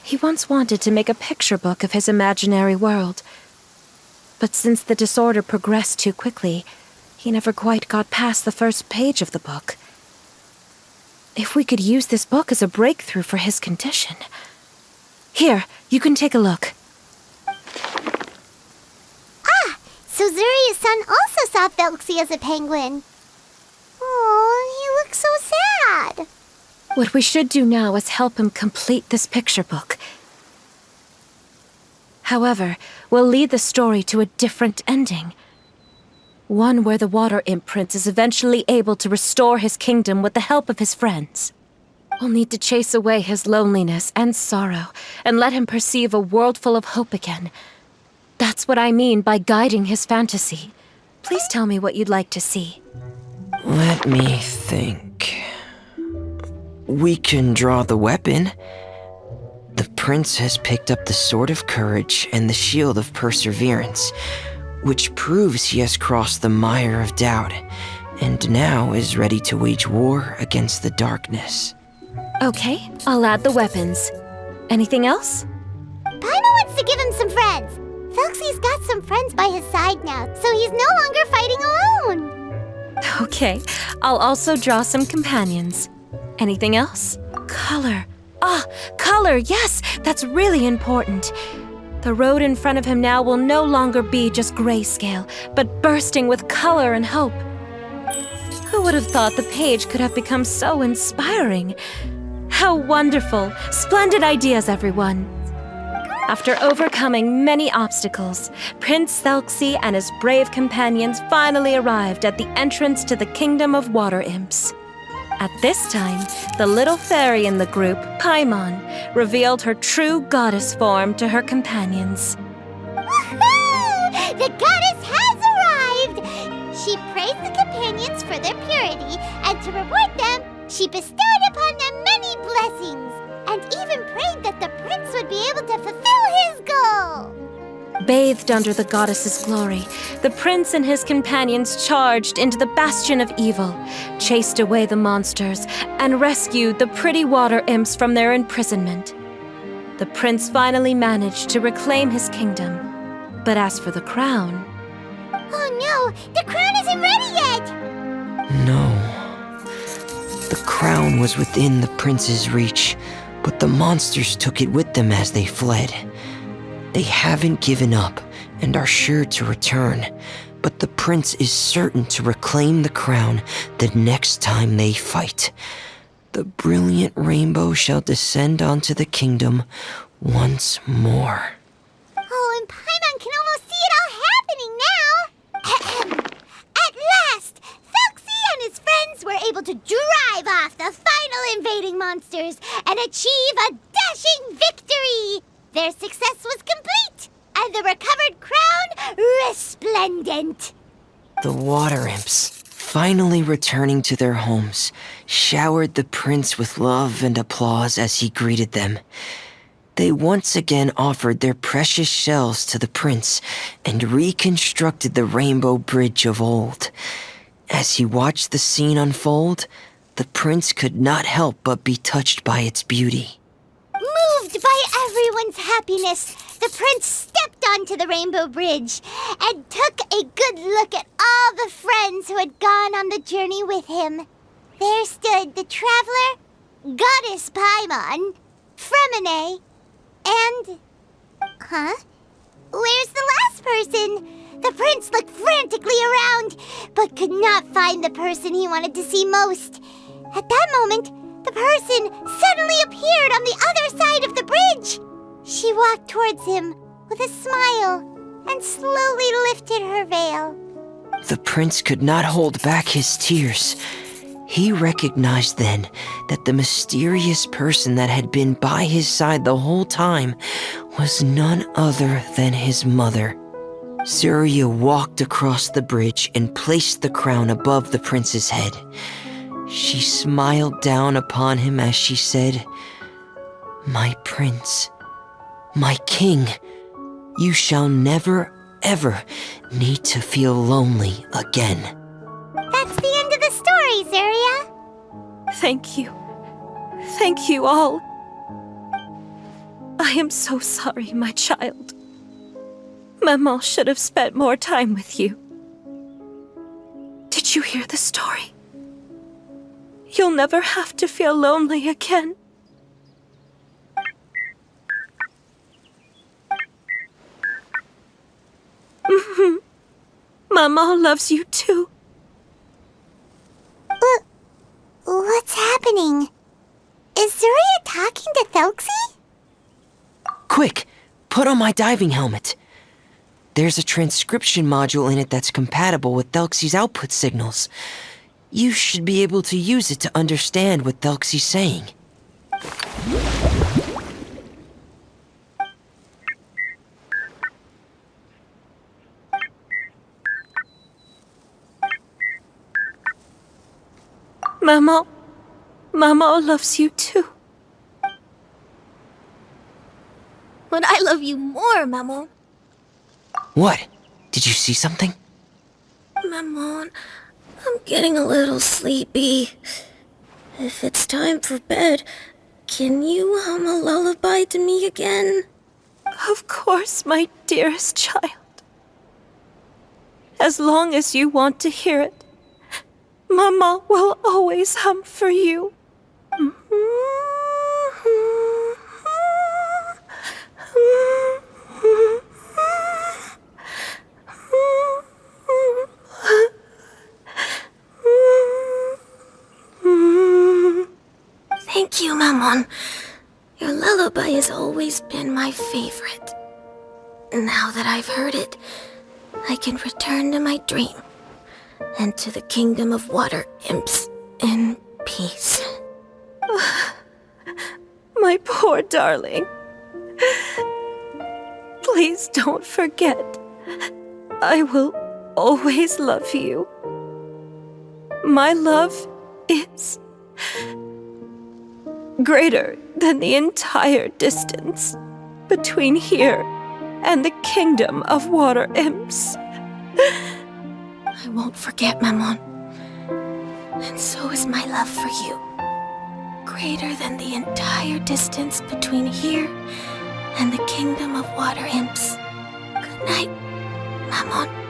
He once wanted to make a picture book of his imaginary world. But since the disorder progressed too quickly, he never quite got past the first page of the book. If we could use this book as a breakthrough for his condition... Here, you can take a look. Ah! So Zuria's son also saw Thelxie as a penguin. Oh, he looks so sad. What we should do now is help him complete this picture book. However, we'll lead the story to a different ending. One where the Water Imp Prince is eventually able to restore his kingdom with the help of his friends. We'll need to chase away his loneliness and sorrow, and let him perceive a world full of hope again. That's what I mean by guiding his fantasy. Please tell me what you'd like to see. Let me think. We can draw the weapon. The prince has picked up the Sword of Courage and the Shield of Perseverance, which proves he has crossed the mire of doubt, and now is ready to wage war against the darkness. Okay, I'll add the weapons. Anything else? Paimon wants to give him some friends. Thelxie's got some friends by his side now, so he's no longer fighting alone. Okay, I'll also draw some companions. Anything else? Color. Color, yes, that's really important. The road in front of him now will no longer be just grayscale, but bursting with color and hope. Who would have thought the page could have become so inspiring? How wonderful! Splendid ideas, everyone! After overcoming many obstacles, Prince Thelxie and his brave companions finally arrived at the entrance to the Kingdom of Water Imps. At this time, the little fairy in the group, Paimon, revealed her true goddess form to her companions. Woohoo! The goddess has arrived! She praised the companions for their purity, and to reward them, she bestowed upon them many blessings, and even prayed that the prince would be able to fulfill his goal. Bathed under the goddess's glory, the prince and his companions charged into the bastion of evil, chased away the monsters, and rescued the pretty water imps from their imprisonment. The prince finally managed to reclaim his kingdom. But as for the crown... Oh no! The crown isn't ready yet! No. The crown was within the prince's reach, but the monsters took it with them as they fled. They haven't given up and are sure to return, but the prince is certain to reclaim the crown the next time they fight. The brilliant rainbow shall descend onto the kingdom once more. Oh, and Paimon can almost see it all happening now! At last, Thelxie and his friends were able to drive off the final invading monsters and achieve a dashing victory! Their success was complete, and the recovered crown resplendent. The water imps, finally returning to their homes, showered the prince with love and applause as he greeted them. They once again offered their precious shells to the prince and reconstructed the rainbow bridge of old. As he watched the scene unfold, the prince could not help but be touched by its beauty. Moved by everyone's happiness, the prince stepped onto the rainbow bridge and took a good look at all the friends who had gone on the journey with him. There stood the traveler, Goddess Paimon, Fremine, and... Where's the last person? The prince looked frantically around, but could not find the person he wanted to see most. At that moment, the person suddenly appeared on the other side of the bridge. She walked towards him with a smile and slowly lifted her veil. The prince could not hold back his tears. He recognized then that the mysterious person that had been by his side the whole time was none other than his mother. Zuria walked across the bridge and placed the crown above the prince's head. She smiled down upon him as she said, "My prince, my king, you shall never, ever need to feel lonely again." That's the end of the story, Zuria. Thank you. Thank you all. I am so sorry, my child. Maman should have spent more time with you. Did you hear the story? You'll never have to feel lonely again. Maman loves you too. What's happening? Is Zuria talking to Thelxie? Quick, put on my diving helmet. There's a transcription module in it that's compatible with Thelxie's output signals. You should be able to use it to understand what Thelxie's saying. Maman loves you too. But I love you more, Maman. What? Did you see something? Maman, I'm getting a little sleepy. If it's time for bed, can you hum a lullaby to me again? Of course, my dearest child. As long as you want to hear it, Maman will always hum for you. Thank you, Maman. Your lullaby has always been my favorite. Now that I've heard it, I can return to my dream and to the kingdom of water imps in peace. My poor darling. Please don't forget. I will always love you. My love is greater than the entire distance between here and the kingdom of water imps. I won't forget, Maman. And so is my love for you. Greater than the entire distance between here and the kingdom of water imps. Good night, Maman.